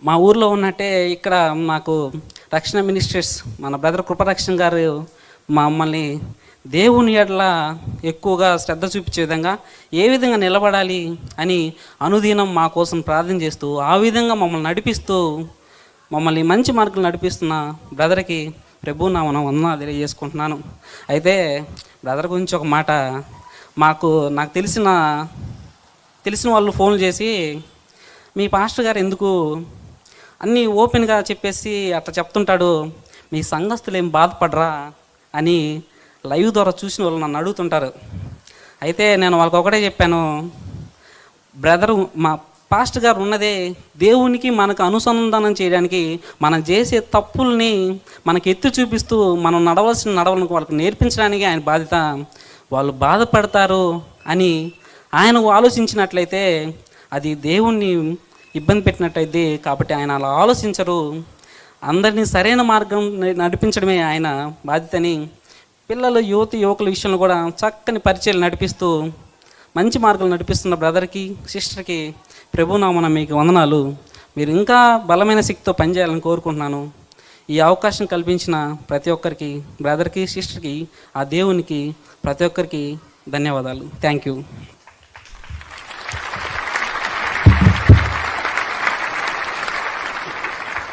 మా ఊర్లో ఉన్నట్టే ఇక్కడ మాకు రక్షణ మినిస్ట్రీస్ మన బ్రదర్ కృపరక్షణ గారు మమ్మల్ని దేవుని ఎడల ఎక్కువగా శ్రద్ధ చూపించే విధంగా ఏ విధంగా నిలబడాలి అని అనుదినం మా కోసం ప్రార్థన చేస్తూ ఆ విధంగా మమ్మల్ని నడిపిస్తూ మమ్మల్ని మంచి మార్గం నడిపిస్తున్న బ్రదర్కి ప్రభు నామన వందనాలు తెలియజేసుకుంటున్నాను. అయితే బ్రదర్ గురించి ఒక మాట, నాకు తెలిసిన వాళ్ళు ఫోన్ చేసి మీ పాస్టర్ గారు ఎందుకు అన్నీ ఓపెన్గా చెప్పేసి అట్లా చెప్తుంటాడు, మీ సంఘస్థులు ఏం బాధపడరా అని లైవ్ ద్వారా చూసిన వాళ్ళు నన్ను అడుగుతుంటారు. అయితే నేను వాళ్ళకి ఒకటే చెప్పాను, బ్రదరు మా పాస్టర్ గారు ఉన్నదే దేవునికి మనకు అనుసంధానం చేయడానికి, మనం చేసే తప్పుల్ని మనకి ఎత్తి చూపిస్తూ మనం నడవలసిన నడవలను వాళ్ళకి నేర్పించడానికి ఆయన బాధ్యత. వాళ్ళు బాధపడతారు అని ఆయనకు ఆలోచించినట్లయితే అది దేవుణ్ణి ఇబ్బంది పెట్టినట్టయితే, కాబట్టి ఆయన అలా ఆలోచించరు. అందరినీ సరైన మార్గం నడిపించడమే ఆయన బాధ్యతని పిల్లలు యువకుల విషయంలో కూడా చక్కని పరిచయాలు నడిపిస్తూ మంచి మార్గాలు నడిపిస్తున్న బ్రదర్కి సిస్టర్కి ప్రభునామన మీకు వందనాలు. మీరు ఇంకా బలమైన శక్తితో పనిచేయాలని కోరుకుంటున్నాను. ఈ అవకాశం కల్పించిన ప్రతి ఒక్కరికి, బ్రదర్కి సిస్టర్కి, ఆ దేవునికి ప్రతి ఒక్కరికి ధన్యవాదాలు. Thank you.